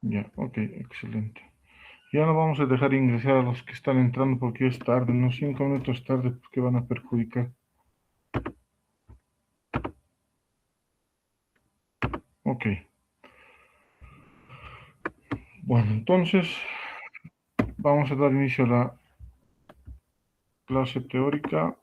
Ya, ok, excelente. Ya no vamos a dejar ingresar a los que están entrando porque es tarde, unos 5 minutos tarde, porque van a perjudicar. Ok. Bueno, entonces vamos a dar inicio a la clase teórica.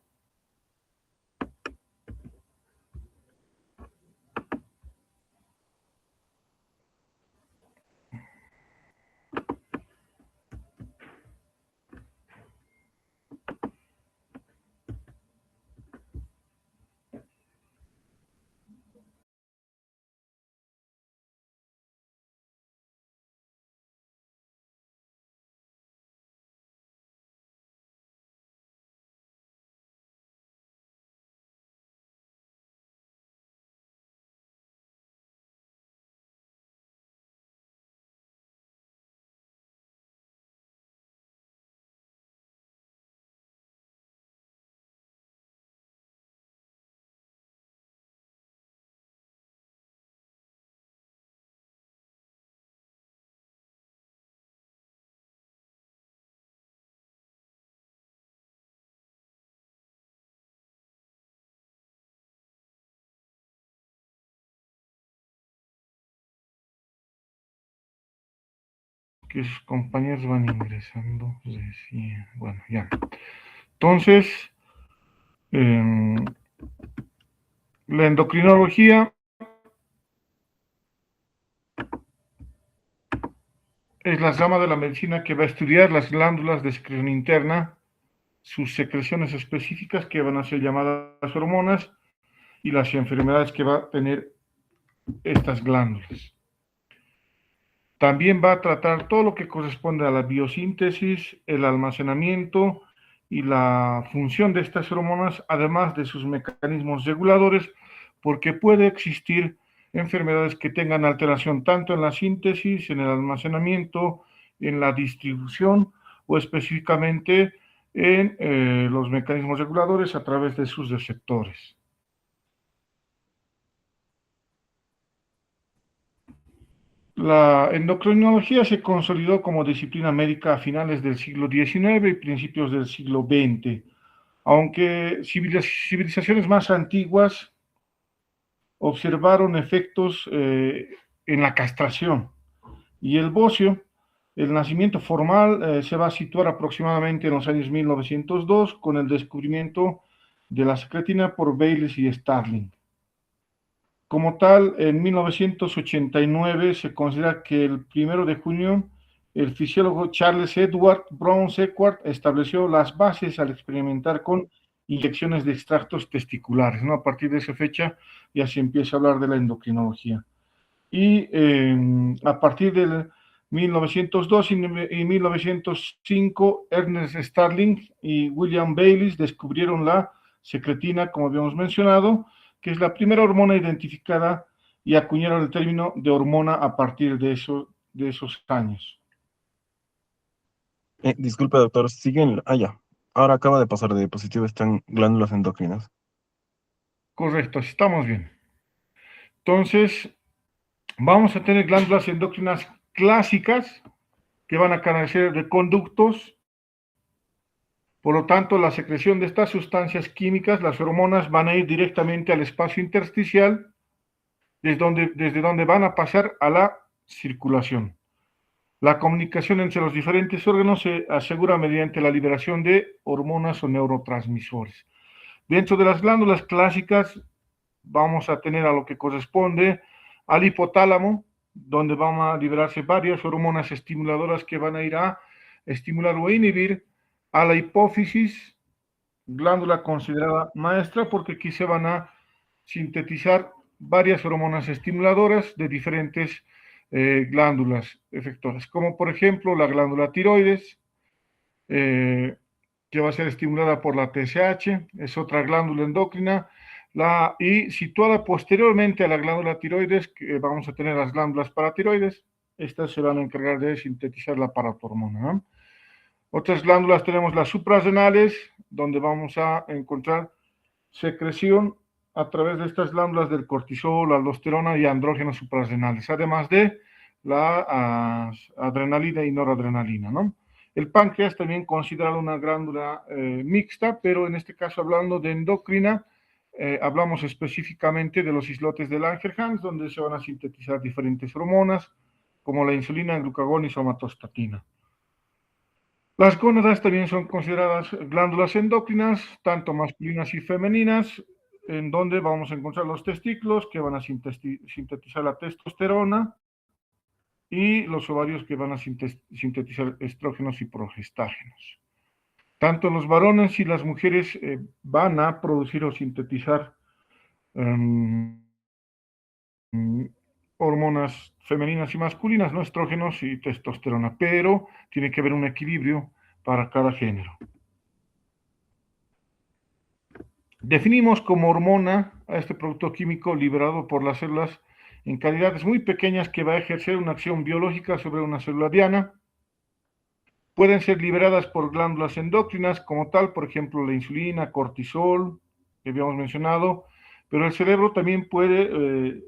Que sus compañeros van ingresando. Decía, bueno, ya. Entonces, la endocrinología es la rama de la medicina que va a estudiar las glándulas de secreción interna, sus secreciones específicas que van a ser llamadas hormonas y las enfermedades que va a tener estas glándulas. También va a tratar todo lo que corresponde a la biosíntesis, el almacenamiento y la función de estas hormonas, además de sus mecanismos reguladores, porque puede existir enfermedades que tengan alteración tanto en la síntesis, en el almacenamiento, en la distribución o específicamente en los mecanismos reguladores a través de sus receptores. La endocrinología se consolidó como disciplina médica a finales del siglo XIX y principios del siglo XX, aunque civilizaciones más antiguas observaron efectos en la castración y el bocio. El nacimiento formal se va a situar aproximadamente en los años 1902 con el descubrimiento de la secretina por Bayliss y Starling. Como tal, en 1989 se considera que el 1 de junio el fisiólogo Charles Edward Brown Sequard estableció las bases al experimentar con inyecciones de extractos testiculares, ¿no? A partir de esa fecha ya se empieza a hablar de la endocrinología. Y a partir del 1902 y 1905, Ernest Starling y William Bayliss descubrieron la secretina, como habíamos mencionado, que es la primera hormona identificada y acuñaron el término de hormona a partir de esos años. Disculpe, doctor, siguen. Ah, ya. Ahora acaba de pasar de diapositiva, están glándulas endocrinas. Correcto, estamos bien. Entonces, vamos a tener glándulas endocrinas clásicas que van a carecer de conductos. Por lo tanto, la secreción de estas sustancias químicas, las hormonas, van a ir directamente al espacio intersticial, desde donde van a pasar a la circulación. La comunicación entre los diferentes órganos se asegura mediante la liberación de hormonas o neurotransmisores. Dentro de las glándulas clásicas vamos a tener a lo que corresponde al hipotálamo, donde van a liberarse varias hormonas estimuladoras que van a ir a estimular o inhibir a la hipófisis, glándula considerada maestra, porque aquí se van a sintetizar varias hormonas estimuladoras de diferentes glándulas efectoras, como por ejemplo la glándula tiroides, eh, que va a ser estimulada por la TSH, es otra glándula endocrina, y situada posteriormente a la glándula tiroides, que vamos a tener las glándulas paratiroides, estas se van a encargar de sintetizar la paratormona, ¿no? Otras glándulas tenemos las suprarrenales, donde vamos a encontrar secreción a través de estas glándulas del cortisol, aldosterona y andrógenos suprarrenales, además de la adrenalina y noradrenalina, ¿no? El páncreas también considerado una glándula mixta, pero en este caso hablando de endocrina, hablamos específicamente de los islotes de Langerhans, donde se van a sintetizar diferentes hormonas, como la insulina, glucagón y somatostatina. Las gónadas también son consideradas glándulas endocrinas, tanto masculinas y femeninas, en donde vamos a encontrar los testículos que van a sintetizar la testosterona y los ovarios que van a sintetizar estrógenos y progestágenos. Tanto los varones y las mujeres van a producir o sintetizar hormonas femeninas y masculinas, ¿no? Estrógenos y testosterona, pero tiene que haber un equilibrio para cada género. Definimos como hormona a este producto químico liberado por las células en cantidades muy pequeñas que va a ejercer una acción biológica sobre una célula diana. Pueden ser liberadas por glándulas endocrinas como tal, por ejemplo, la insulina, cortisol, que habíamos mencionado, pero el cerebro también puede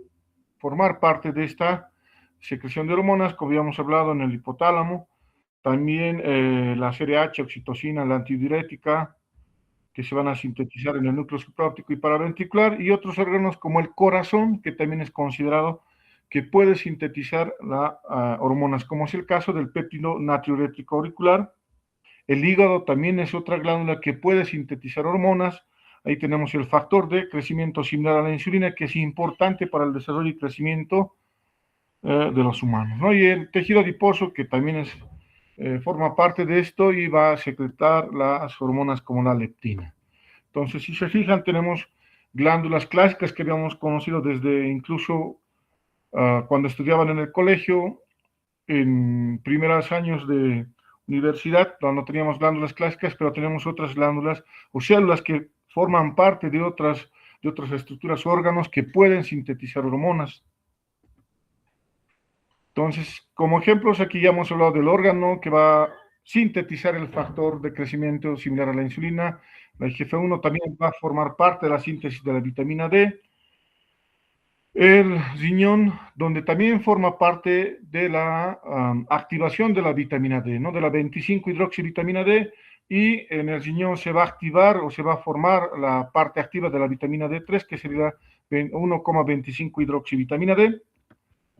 formar parte de esta secreción de hormonas, como habíamos hablado en el hipotálamo, también la CRH, oxitocina, la antidiurética, que se van a sintetizar en el núcleo supraóptico y paraventricular, y otros órganos como el corazón, que también es considerado que puede sintetizar hormonas, como es el caso del péptido natriurético auricular. El hígado también es otra glándula que puede sintetizar hormonas. Ahí tenemos el factor de crecimiento similar a la insulina, que es importante para el desarrollo y crecimiento de los humanos, ¿no? Y el tejido adiposo, que también forma parte de esto y va a secretar las hormonas como la leptina. Entonces, si se fijan, tenemos glándulas clásicas que habíamos conocido desde incluso cuando estudiaban en el colegio, en primeros años de universidad, no teníamos glándulas clásicas, pero tenemos otras glándulas o células que forman parte de otras estructuras, órganos que pueden sintetizar hormonas. Entonces, como ejemplos, aquí ya hemos hablado del órgano que va a sintetizar el factor de crecimiento similar a la insulina. La IGF-1 también va a formar parte de la síntesis de la vitamina D. El riñón, donde también forma parte de la activación de la vitamina D, ¿no? De la 25-hidroxivitamina D, y en el riñón se va a activar o se va a formar la parte activa de la vitamina D3, que sería 1,25-hidroxivitamina D,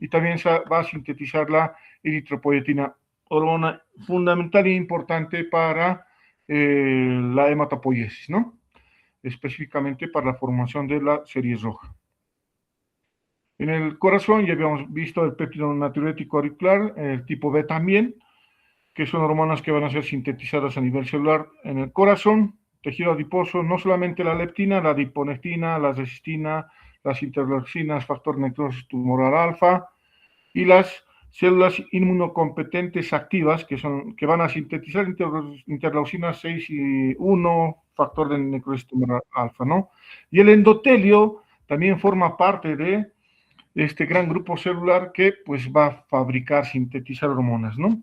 y también se va a sintetizar la eritropoyetina, hormona fundamental e importante para la hematopoiesis, ¿no? Específicamente para la formación de la serie roja. En el corazón ya habíamos visto el péptido natriurético auricular, el tipo B también, que son hormonas que van a ser sintetizadas a nivel celular en el corazón, tejido adiposo, no solamente la leptina, la adiponectina, la resistina, las interleucinas, factor necrosis tumoral alfa, y las células inmunocompetentes activas, que van a sintetizar interleucinas 6 y 1, factor de necrosis tumoral alfa, ¿no? Y el endotelio también forma parte de este gran grupo celular que pues va a fabricar, sintetizar hormonas, ¿no?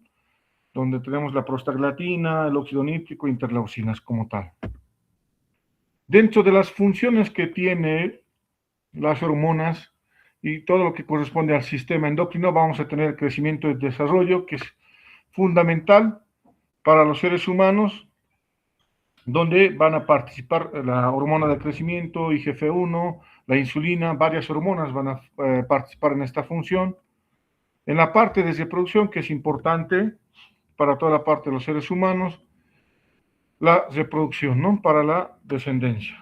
Donde tenemos la prostaglandina, el óxido nítrico, interleucinas como tal. Dentro de las funciones que tiene las hormonas y todo lo que corresponde al sistema endocrino, vamos a tener el crecimiento y desarrollo, que es fundamental para los seres humanos, donde van a participar la hormona de crecimiento, IGF-1, la insulina, varias hormonas van a participar en esta función. En la parte de reproducción, que es importante para toda la parte de los seres humanos, la reproducción, ¿no? Para la descendencia.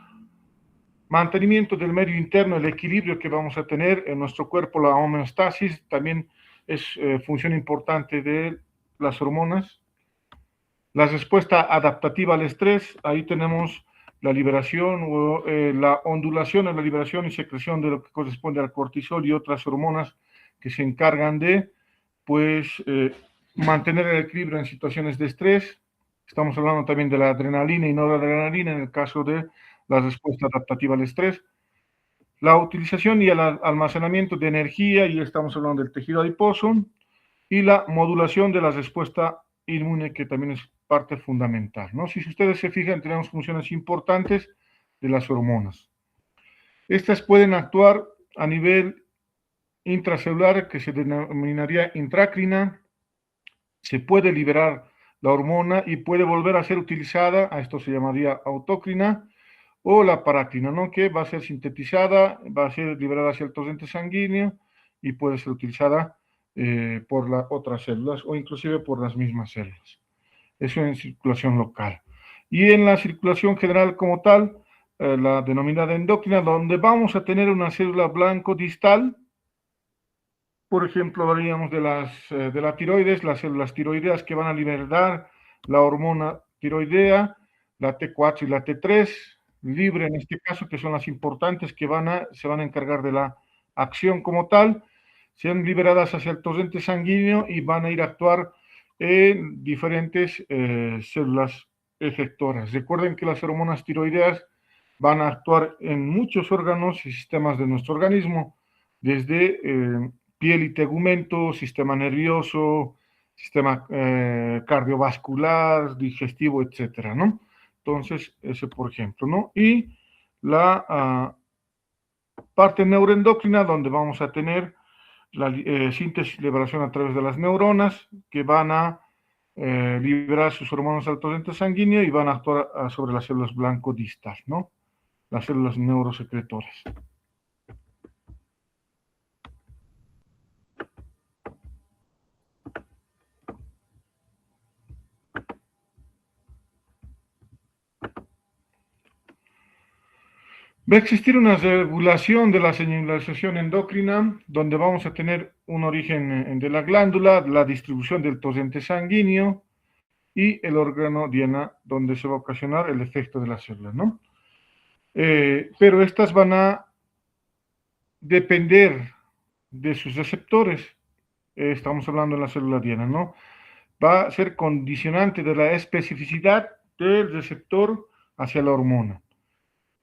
Mantenimiento del medio interno, el equilibrio que vamos a tener en nuestro cuerpo, la homeostasis, también es función importante de las hormonas. La respuesta adaptativa al estrés, ahí tenemos la liberación o la ondulación en la liberación y secreción de lo que corresponde al cortisol y otras hormonas que se encargan de, pues, mantener el equilibrio en situaciones de estrés. Estamos hablando también de la adrenalina y noradrenalina en el caso de la respuesta adaptativa al estrés. La utilización y el almacenamiento de energía, y estamos hablando del tejido adiposo, y la modulación de la respuesta inmune, que también es parte fundamental, ¿no? Si ustedes se fijan, tenemos funciones importantes de las hormonas. Estas pueden actuar a nivel intracelular que se denominaría intracrina, se puede liberar la hormona y puede volver a ser utilizada, a esto se llamaría autocrina, o la paracrina, ¿no? Que va a ser sintetizada, va a ser liberada hacia el torrente sanguíneo y puede ser utilizada por las otras células o inclusive por las mismas células. Eso en circulación local. Y en la circulación general como tal, la denominada endocrina, donde vamos a tener una célula blanco distal. Por ejemplo, hablaríamos de la tiroides, las células tiroideas que van a liberar la hormona tiroidea, la T4 y la T3, libre en este caso, que son las importantes que se van a encargar de la acción como tal, sean liberadas hacia el torrente sanguíneo y van a ir a actuar en diferentes células efectoras. Recuerden que las hormonas tiroideas van a actuar en muchos órganos y sistemas de nuestro organismo, desde piel y tegumento, sistema nervioso, sistema cardiovascular, digestivo, etcétera, ¿no? Entonces, ese por ejemplo, ¿no? Y la parte neuroendocrina, donde vamos a tener la síntesis y liberación a través de las neuronas, que van a liberar sus hormonas al torrente sanguíneo y van a actuar sobre las células blanco distal, ¿no? Las células neurosecretoras. Va a existir una regulación de la señalización endocrina, donde vamos a tener un origen de la glándula, la distribución del torrente sanguíneo y el órgano diana, donde se va a ocasionar el efecto de la célula, ¿no? Pero estas van a depender de sus receptores. Estamos hablando de la célula diana, ¿no? Va a ser condicionante de la especificidad del receptor hacia la hormona.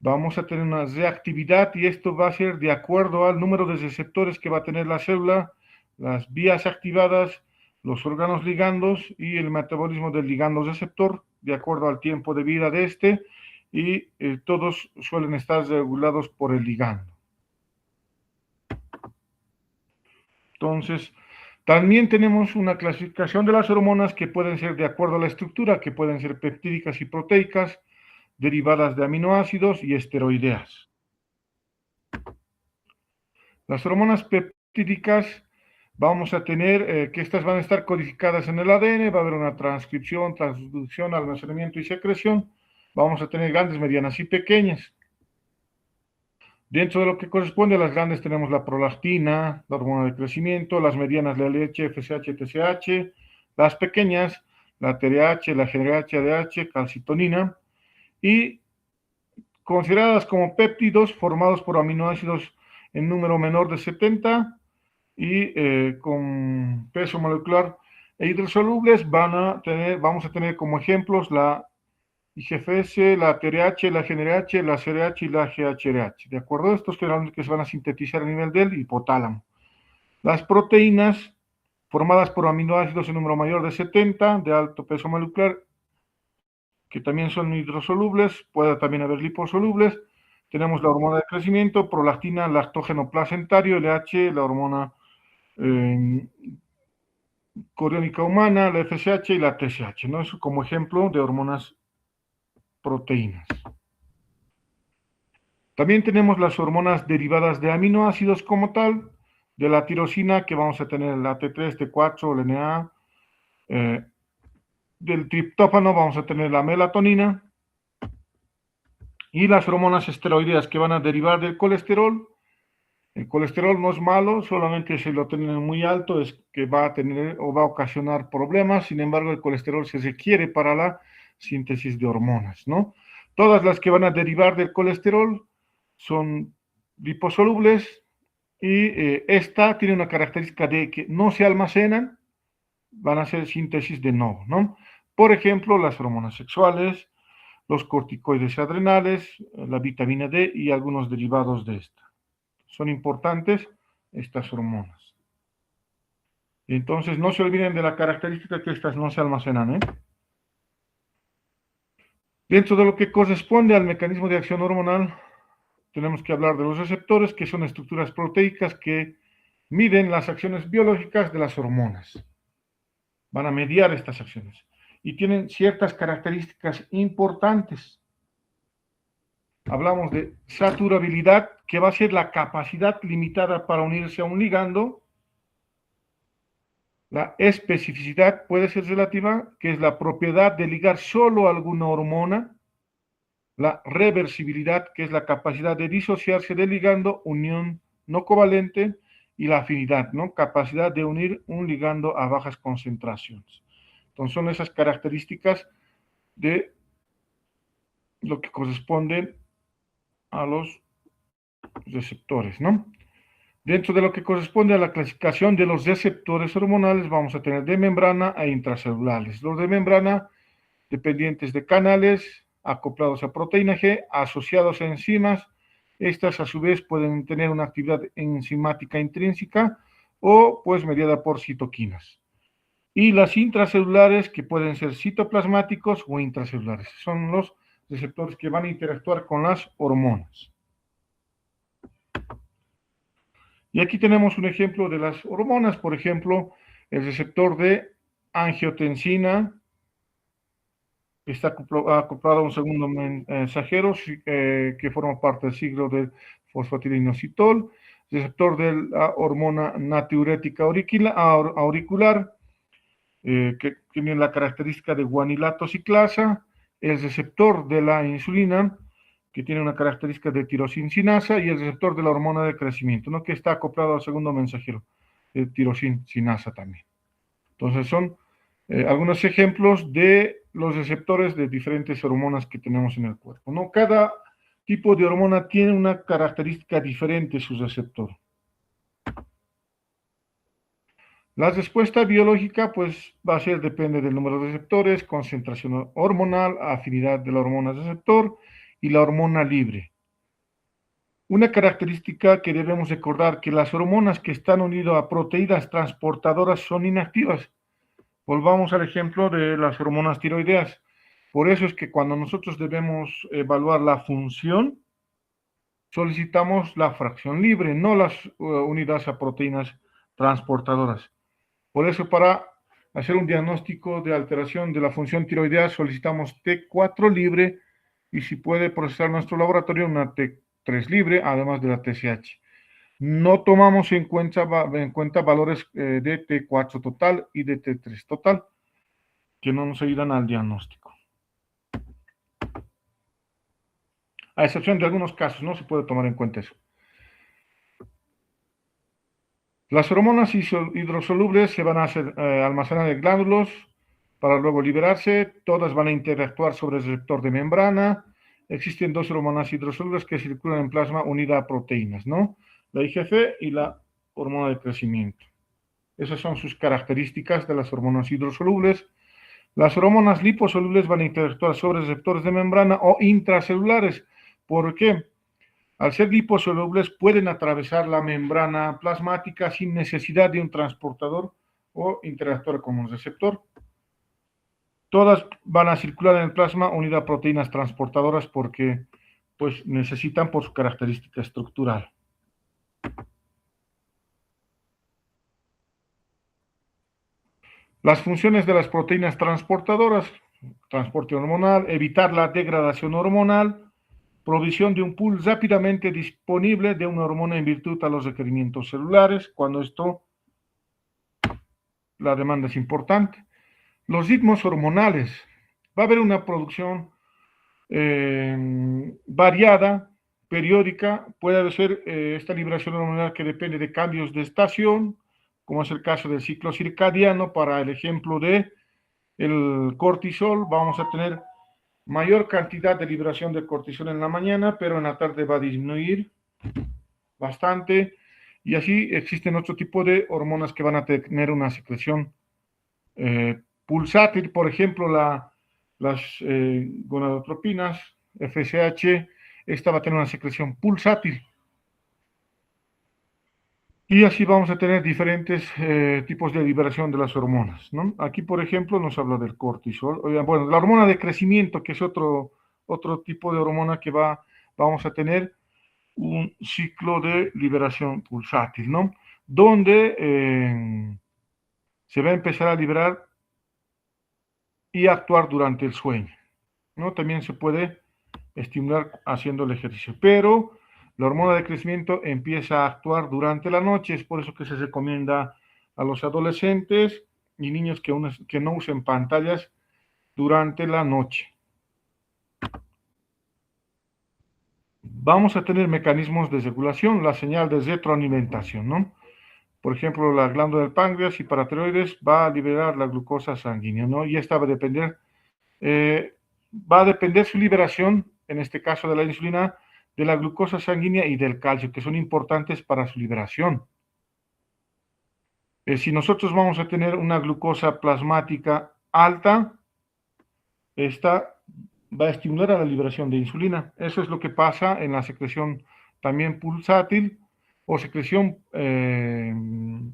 Vamos a tener una reactividad y esto va a ser de acuerdo al número de receptores que va a tener la célula, las vías activadas, los órganos ligandos y el metabolismo del ligando receptor, de acuerdo al tiempo de vida de este, y todos suelen estar regulados por el ligando. Entonces, también tenemos una clasificación de las hormonas que pueden ser de acuerdo a la estructura, que pueden ser peptídicas y proteicas, derivadas de aminoácidos y esteroideas. Las hormonas peptídicas vamos a tener que estas van a estar codificadas en el ADN, va a haber una transcripción, transducción, almacenamiento y secreción. Vamos a tener grandes, medianas y pequeñas. Dentro de lo que corresponde a las grandes tenemos la prolactina, la hormona de crecimiento, las medianas la LH, FSH, TSH, las pequeñas la TRH, la GNRH, ADH, calcitonina, y consideradas como péptidos formados por aminoácidos en número menor de 70 y con peso molecular e hidrosolubles vamos a tener como ejemplos la IGFS, la TRH, la GNRH, la CRH y la GHRH. ¿De acuerdo? Estos que se van a sintetizar a nivel del hipotálamo. Las proteínas formadas por aminoácidos en número mayor de 70, de alto peso molecular, que también son hidrosolubles, puede también haber liposolubles. Tenemos la hormona de crecimiento, prolactina, lactógeno placentario, LH, la hormona coriónica humana, la FSH y la TSH, ¿no? Eso como ejemplo de hormonas proteínas. También tenemos las hormonas derivadas de aminoácidos como tal, de la tirosina, que vamos a tener la T3, T4, LNA, del triptófano vamos a tener la melatonina, y las hormonas esteroideas que van a derivar del colesterol. El colesterol no es malo, solamente si lo tienen muy alto es que va a tener o va a ocasionar problemas. Sin embargo, el colesterol se requiere para la síntesis de hormonas, ¿no? Todas las que van a derivar del colesterol son liposolubles y esta tiene una característica de que no se almacenan, van a ser síntesis de nuevo, ¿no? Por ejemplo, las hormonas sexuales, los corticoides adrenales, la vitamina D y algunos derivados de esta. Son importantes estas hormonas. Entonces, no se olviden de la característica que estas no se almacenan, ¿eh? Dentro de lo que corresponde al mecanismo de acción hormonal, tenemos que hablar de los receptores, que son estructuras proteicas que miden las acciones biológicas de las hormonas. Van a mediar estas acciones. Y tienen ciertas características importantes. Hablamos de saturabilidad, que va a ser la capacidad limitada para unirse a un ligando. La especificidad puede ser relativa, que es la propiedad de ligar solo a alguna hormona. La reversibilidad, que es la capacidad de disociarse del ligando, unión no covalente. Y la afinidad, ¿no? Capacidad de unir un ligando a bajas concentraciones. Entonces son esas características de lo que corresponde a los receptores, ¿no? Dentro de lo que corresponde a la clasificación de los receptores hormonales, vamos a tener de membrana e intracelulares. Los de membrana, dependientes de canales, acoplados a proteína G, asociados a enzimas. Estas, a su vez, pueden tener una actividad enzimática intrínseca o, pues, mediada por citoquinas. Y las intracelulares, que pueden ser citoplasmáticos o intracelulares. Son los receptores que van a interactuar con las hormonas. Y aquí tenemos un ejemplo de las hormonas, por ejemplo, el receptor de angiotensina, que está acoplado a un segundo mensajero que forma parte del ciclo del fosfatilinositol, receptor de la hormona natriurética auricular, que tiene la característica de guanilato ciclasa, el receptor de la insulina, que tiene una característica de tirosincinasa, y el receptor de la hormona de crecimiento, ¿no? Que está acoplado al segundo mensajero, de tirosincinasa también. Entonces son algunos ejemplos de los receptores de diferentes hormonas que tenemos en el cuerpo, ¿no? Cada tipo de hormona tiene una característica diferente su receptor. La respuesta biológica, pues, va a ser, depende del número de receptores, concentración hormonal, afinidad de la hormona receptor y la hormona libre. Una característica que debemos recordar, que las hormonas que están unidas a proteínas transportadoras son inactivas. Volvamos al ejemplo de las hormonas tiroideas. Por eso es que cuando nosotros debemos evaluar la función, solicitamos la fracción libre, no las unidas a proteínas transportadoras. Por eso, para hacer un diagnóstico de alteración de la función tiroidea, solicitamos T4 libre y, si puede procesar nuestro laboratorio, una T3 libre, además de la TSH. No tomamos en cuenta valores de T4 total y de T3 total, que no nos ayudan al diagnóstico. A excepción de algunos casos, no se puede tomar en cuenta eso. Las hormonas hidrosolubles se van a almacenar en glándulos para luego liberarse. Todas van a interactuar sobre el receptor de membrana. Existen dos hormonas hidrosolubles que circulan en plasma unidas a proteínas, ¿no? La IGF y la hormona de crecimiento. Esas son sus características de las hormonas hidrosolubles. Las hormonas liposolubles van a interactuar sobre receptores de membrana o intracelulares. ¿Por qué? Al ser liposolubles, pueden atravesar la membrana plasmática sin necesidad de un transportador o interactuar con un receptor. Todas van a circular en el plasma unidas a proteínas transportadoras porque, pues, necesitan por su característica estructural. Las funciones de las proteínas transportadoras: transporte hormonal, evitar la degradación hormonal, provisión de un pool rápidamente disponible de una hormona en virtud a los requerimientos celulares, cuando la demanda es importante. Los ritmos hormonales: va a haber una producción variada, periódica. Puede ser esta liberación hormonal que depende de cambios de estación, como es el caso del ciclo circadiano. Para el ejemplo de el cortisol, vamos a tener mayor cantidad de liberación de cortisol en la mañana, pero en la tarde va a disminuir bastante. Y así existen otro tipo de hormonas que van a tener una secreción pulsátil. Por ejemplo, las gonadotropinas, FSH, esta va a tener una secreción pulsátil. Y así vamos a tener diferentes tipos de liberación de las hormonas, ¿no? Aquí, por ejemplo, nos habla del cortisol. Bueno, la hormona de crecimiento, que es otro tipo de hormona que vamos a tener un ciclo de liberación pulsátil, ¿no? donde se va a empezar a liberar y actuar durante el sueño, ¿no? También se puede estimular haciendo el ejercicio, pero la hormona de crecimiento empieza a actuar durante la noche, es por eso que se recomienda a los adolescentes y niños que no usen pantallas durante la noche. Vamos a tener mecanismos de regulación, la señal de retroalimentación, ¿no? Por ejemplo, la glándula del páncreas y paratiroides va a liberar la glucosa sanguínea, ¿no? Y esta va a depender su liberación, en este caso de la insulina, de la glucosa sanguínea y del calcio, que son importantes para su liberación. Si nosotros vamos a tener una glucosa plasmática alta, esta va a estimular a la liberación de insulina. Eso es lo que pasa en la secreción también pulsátil o secreción,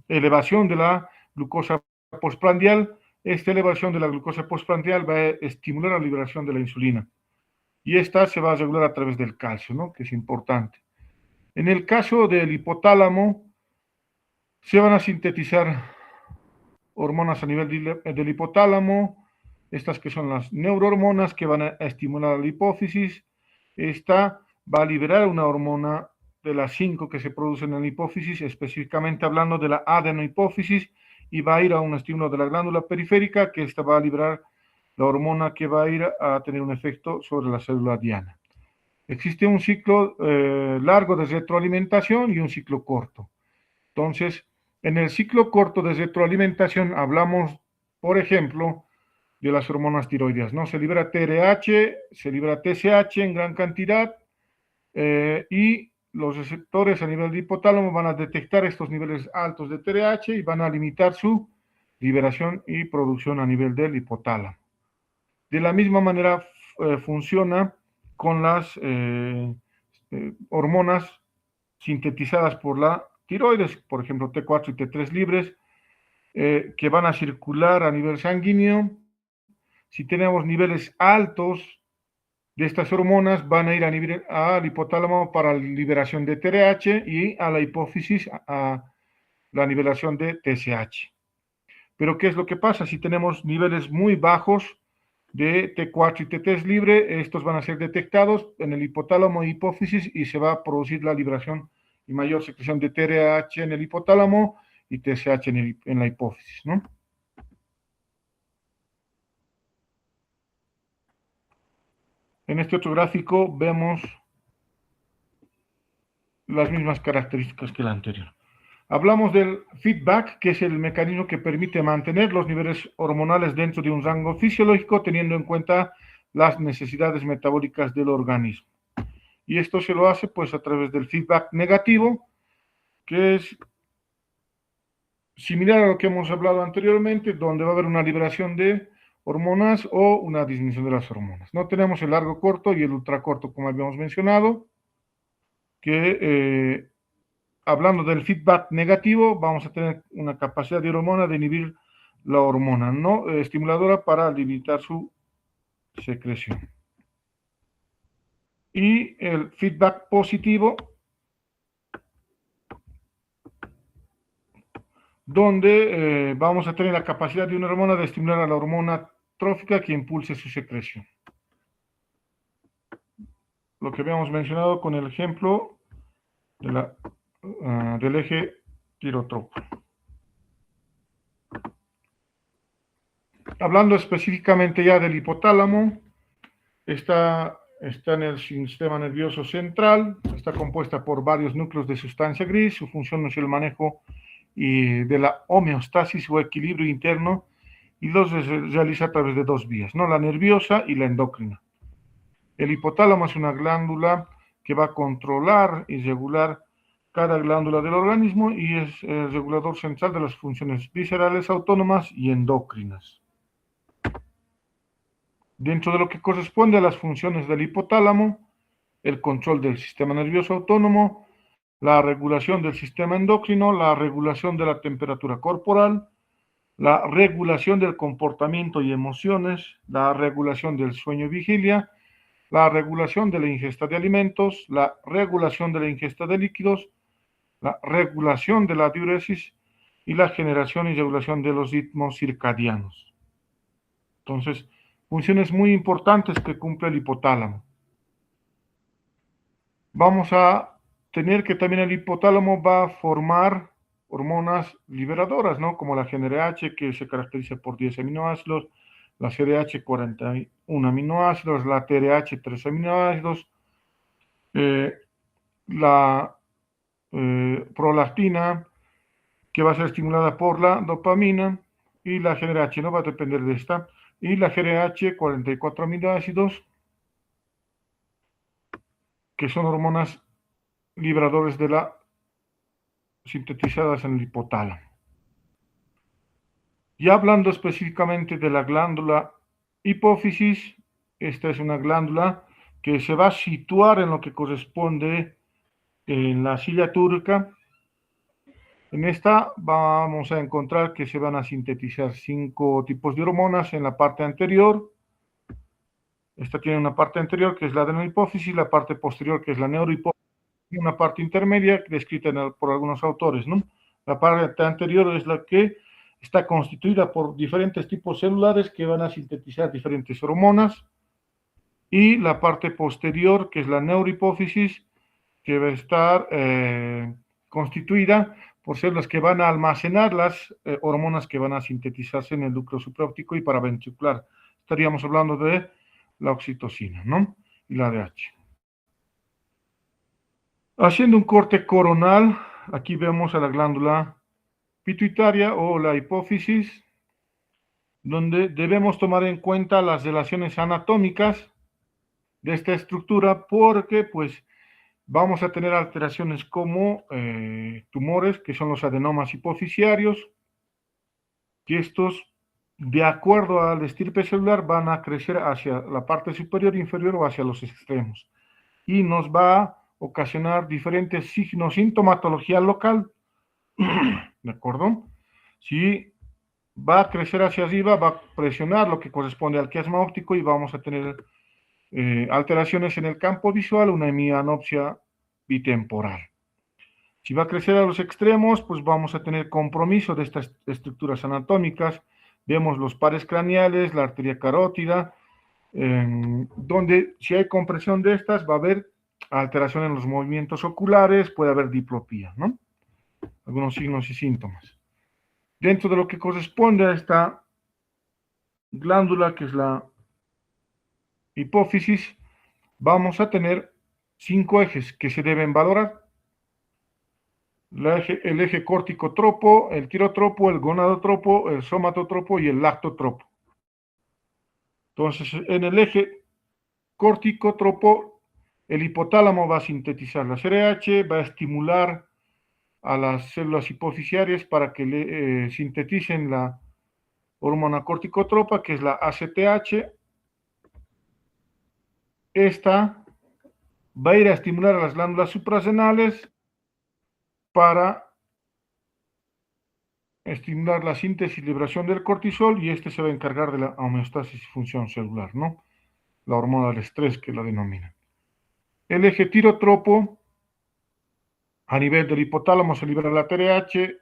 elevación de la glucosa postprandial. Esta elevación de la glucosa postprandial va a estimular la liberación de la insulina. Y esta se va a regular a través del calcio, ¿no? Que es importante. En el caso del hipotálamo, se van a sintetizar hormonas a nivel del hipotálamo, estas que son las neurohormonas que van a estimular la hipófisis. Esta va a liberar una hormona de las 5 que se producen en la hipófisis, específicamente hablando de la adenohipófisis, y va a ir a un estímulo de la glándula periférica, que esta va a liberar la hormona que va a ir a tener un efecto sobre la célula diana. Existe un ciclo largo de retroalimentación y un ciclo corto. Entonces, en el ciclo corto de retroalimentación hablamos, por ejemplo, de las hormonas tiroideas, ¿no? Se libera TRH, se libera TSH en gran cantidad, y los receptores a nivel de hipotálamo van a detectar estos niveles altos de TRH y van a limitar su liberación y producción a nivel del hipotálamo. De la misma manera funciona con las hormonas sintetizadas por la tiroides, por ejemplo T4 y T3 libres, que van a circular a nivel sanguíneo. Si tenemos niveles altos de estas hormonas, van a ir al hipotálamo para la liberación de TRH y a la hipófisis a la liberación de TSH. Pero ¿qué es lo que pasa? Si tenemos niveles muy bajos de T4 y T3 libre, estos van a ser detectados en el hipotálamo e hipófisis y se va a producir la liberación y mayor secreción de TRH en el hipotálamo y TSH en la hipófisis, ¿no? En este otro gráfico vemos las mismas características que el anterior. Hablamos del feedback, que es el mecanismo que permite mantener los niveles hormonales dentro de un rango fisiológico, teniendo en cuenta las necesidades metabólicas del organismo. Y esto se lo hace pues a través del feedback negativo, que es similar a lo que hemos hablado anteriormente, donde va a haber una liberación de hormonas o una disminución de las hormonas. No tenemos el largo corto y el ultracorto, como habíamos mencionado, que hablando del feedback negativo, vamos a tener una capacidad de hormona de inhibir la hormona no estimuladora para limitar su secreción. Y el feedback positivo, donde vamos a tener la capacidad de una hormona de estimular a la hormona trófica que impulse su secreción. Lo que habíamos mencionado con el ejemplo de del eje tirotropo. Hablando específicamente ya del hipotálamo, está en el sistema nervioso central, está compuesta por varios núcleos de sustancia gris, su función es el manejo de la homeostasis o equilibrio interno, y los realiza a través de dos vías, ¿no? La nerviosa y la endocrina. El hipotálamo es una glándula que va a controlar y regular cada glándula del organismo y es el regulador central de las funciones viscerales autónomas y endocrinas. Dentro de lo que corresponde a las funciones del hipotálamo, el control del sistema nervioso autónomo, la regulación del sistema endocrino, la regulación de la temperatura corporal, la regulación del comportamiento y emociones, la regulación del sueño y vigilia, la regulación de la ingesta de alimentos, la regulación de la ingesta de líquidos, la regulación de la diuresis y la generación y regulación de los ritmos circadianos. Entonces, funciones muy importantes que cumple el hipotálamo. Vamos a tener que también el hipotálamo va a formar hormonas liberadoras, ¿no? Como la GnRH, que se caracteriza por 10 aminoácidos, la CDH 41 aminoácidos, la TRH 3 aminoácidos, la prolactina, que va a ser estimulada por la dopamina, y la GnRH no va a depender de esta, y la GnRH 44 aminoácidos, que son hormonas liberadores de la sintetizadas en el hipotálamo. Y hablando específicamente de la glándula hipófisis, esta es una glándula que se va a situar en lo que corresponde en la silla turca. En esta vamos a encontrar que se van a sintetizar 5 tipos de hormonas en la parte anterior. Esta tiene una parte anterior que es la adenohipófisis, la parte posterior que es la neurohipófisis, y una parte intermedia descrita por algunos autores, ¿no? La parte anterior es la que está constituida por diferentes tipos celulares que van a sintetizar diferentes hormonas, y la parte posterior, que es la neurohipófisis, que va a estar constituida por células que van a almacenar las hormonas que van a sintetizarse en el núcleo supraóptico y paraventricular. Estaríamos hablando de la oxitocina, ¿no? Y la ADH. Haciendo un corte coronal, aquí vemos a la glándula pituitaria o la hipófisis, donde debemos tomar en cuenta las relaciones anatómicas de esta estructura, porque pues vamos a tener alteraciones como tumores, que son los adenomas hipofisiarios, que estos, de acuerdo al estirpe celular, van a crecer hacia la parte superior, inferior o hacia los extremos, y nos va a ocasionar diferentes signos, sintomatología local, ¿de acuerdo? Si va a crecer hacia arriba, va a presionar lo que corresponde al quiasma óptico y vamos a tener alteraciones en el campo visual, una hemianopsia bitemporal. Si va a crecer a los extremos, pues vamos a tener compromiso de estas estructuras anatómicas. Vemos los pares craneales, la arteria carótida, donde si hay compresión de estas va a haber alteración en los movimientos oculares, puede haber diplopía, ¿no? Algunos signos y síntomas. Dentro de lo que corresponde a esta glándula, que es la hipófisis, vamos a tener 5 ejes que se deben valorar. El eje córtico-tropo, el tirotropo, el gonadotropo, el somatotropo y el lactotropo. Entonces, en el eje córtico-tropo, el hipotálamo va a sintetizar la CRH, va a estimular a las células hipofisiarias para que sinteticen la hormona corticotropa, que es la ACTH. Esta va a ir a estimular a las glándulas suprarrenales para estimular la síntesis y liberación del cortisol, y este se va a encargar de la homeostasis y función celular, ¿no? La hormona del estrés, que la denominan. El eje tirotropo, a nivel del hipotálamo se libera la TRH,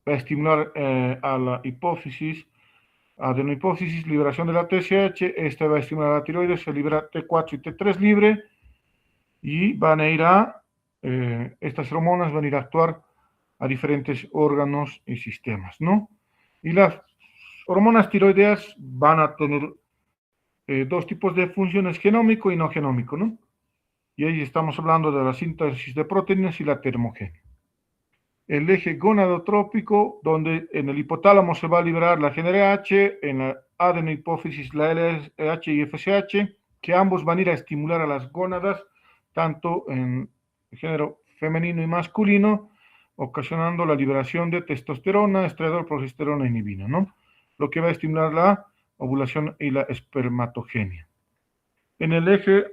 va a estimular a la hipófisis, adenohipófisis, liberación de la TSH, esta va a estimular a la tiroides, se libera T4 y T3 libre, y van a ir a, estas hormonas van a ir a actuar a diferentes órganos y sistemas, ¿no? Y las hormonas tiroideas van a tener 2 tipos de funciones, genómico y no genómico, ¿no? Y ahí estamos hablando de la síntesis de proteínas y la termogenia. El eje gonadotrópico, donde en el hipotálamo se va a liberar la GnRH, en la adenohipófisis la LH y FSH, que ambos van a ir a estimular a las gónadas, tanto en género femenino y masculino, ocasionando la liberación de testosterona, estradiol, progesterona e inhibina, ¿no? Lo que va a estimular la ovulación y la espermatogenia. En el eje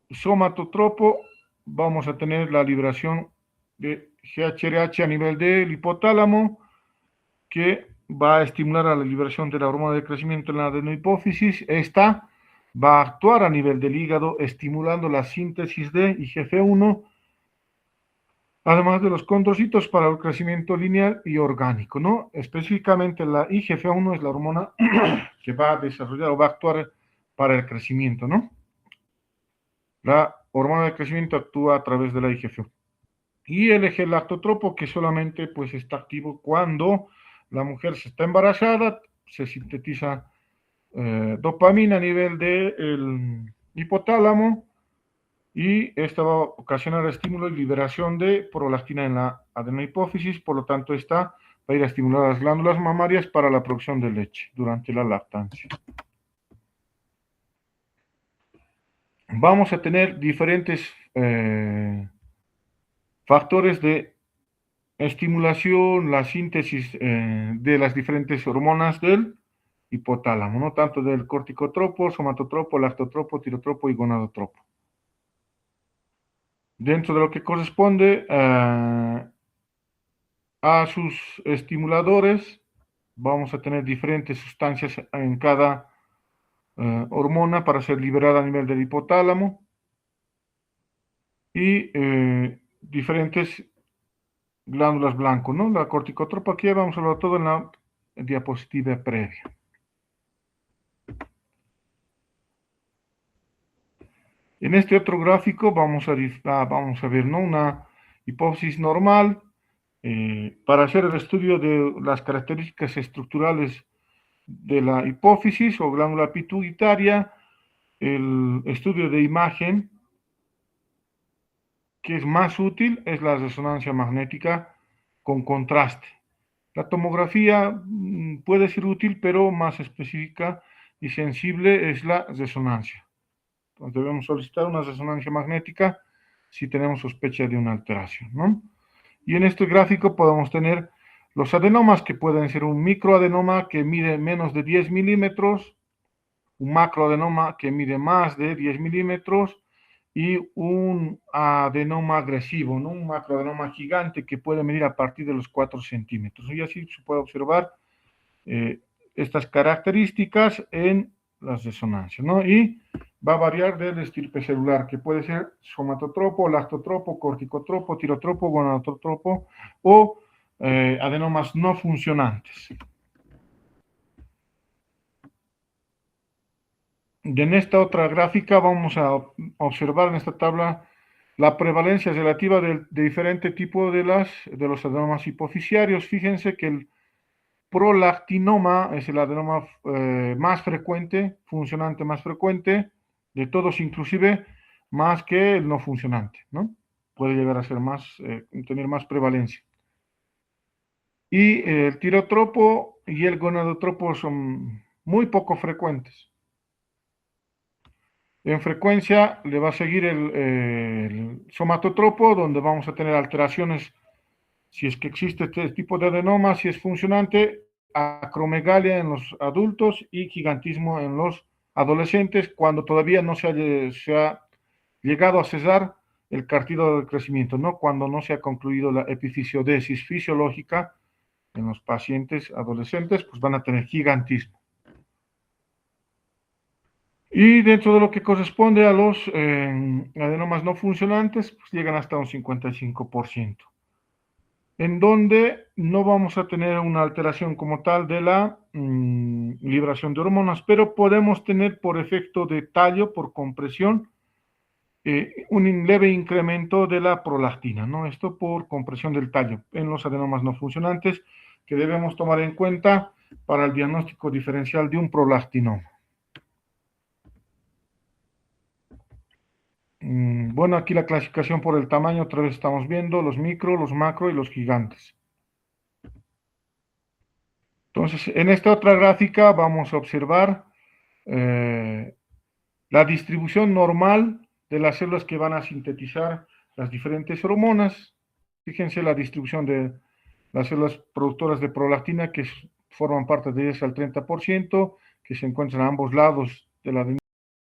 somatotropo vamos a tener la liberación de GHRH a nivel del hipotálamo, que va a estimular a la liberación de la hormona de crecimiento en la adenohipófisis. Esta va a actuar a nivel del hígado, estimulando la síntesis de IGF-1, además de los condrocitos para el crecimiento lineal y orgánico, ¿no? Específicamente la IGF-1 es la hormona que va a desarrollar o va a actuar para el crecimiento, ¿no? La hormona de crecimiento actúa a través de la IGF-1. Y el eje lactotropo, que solamente pues está activo cuando la mujer se está embarazada, se sintetiza dopamina a nivel del hipotálamo, y esta va a ocasionar estímulo y liberación de prolactina en la adenohipófisis, por lo tanto esta va a ir a estimular las glándulas mamarias para la producción de leche durante la lactancia. Vamos a tener diferentes factores de estimulación, la síntesis de las diferentes hormonas del hipotálamo, ¿no? Tanto del corticotropo, somatotropo, lactotropo, tirotropo y gonadotropo. Dentro de lo que corresponde a sus estimuladores, vamos a tener diferentes sustancias en cada hormona para ser liberada a nivel del hipotálamo y diferentes glándulas blanco, ¿no? La corticotropa aquí vamos a hablar todo en la diapositiva previa. En este otro gráfico vamos a ver, ¿no? Una hipófisis normal para hacer el estudio de las características estructurales de la hipófisis o glándula pituitaria, el estudio de imagen que es más útil es la resonancia magnética con contraste. La tomografía puede ser útil, pero más específica y sensible es la resonancia. Entonces debemos solicitar una resonancia magnética si tenemos sospecha de una alteración, ¿no? Y en este gráfico podemos tener los adenomas, que pueden ser un microadenoma que mide menos de 10 milímetros, un macroadenoma que mide más de 10 milímetros y un adenoma agresivo, ¿no? Un macroadenoma gigante que puede medir a partir de los 4 centímetros. Y así se puede observar estas características en las resonancias, ¿no? Y va a variar del estirpe celular, que puede ser somatotropo, lactotropo, corticotropo, tirotropo, gonadotropo o adenomas no funcionantes. Y en esta otra gráfica vamos a observar en esta tabla la prevalencia relativa de diferente tipo de los adenomas hipoficiarios. Fíjense que el prolactinoma es el adenoma más frecuente, funcionante más frecuente de todos, inclusive más que el no funcionante, ¿no? Puede llegar a ser tener más prevalencia. Y el tirotropo y el gonadotropo son muy poco frecuentes. En frecuencia le va a seguir el somatotropo, donde vamos a tener alteraciones, si es que existe este tipo de adenoma, si es funcionante, acromegalia en los adultos y gigantismo en los adolescentes, cuando todavía no se ha llegado a cesar el cartílago de crecimiento, ¿no? Cuando no se ha concluido la epifisiodesis fisiológica en los pacientes adolescentes, pues van a tener gigantismo. Y dentro de lo que corresponde a los adenomas no funcionantes, pues llegan hasta un 55%, en donde no vamos a tener una alteración como tal de la liberación de hormonas, pero podemos tener por efecto de tallo, por compresión, un leve incremento de la prolactina, ¿no? Esto por compresión del tallo en los adenomas no funcionantes, que debemos tomar en cuenta para el diagnóstico diferencial de un prolactinoma. Bueno, aquí la clasificación por el tamaño, otra vez estamos viendo los micro, los macro y los gigantes. Entonces, en esta otra gráfica vamos a observar la distribución normal de las células que van a sintetizar las diferentes hormonas. Fíjense la distribución de las células productoras de prolactina, que forman parte de ellas al 30%, que se encuentran a ambos lados de la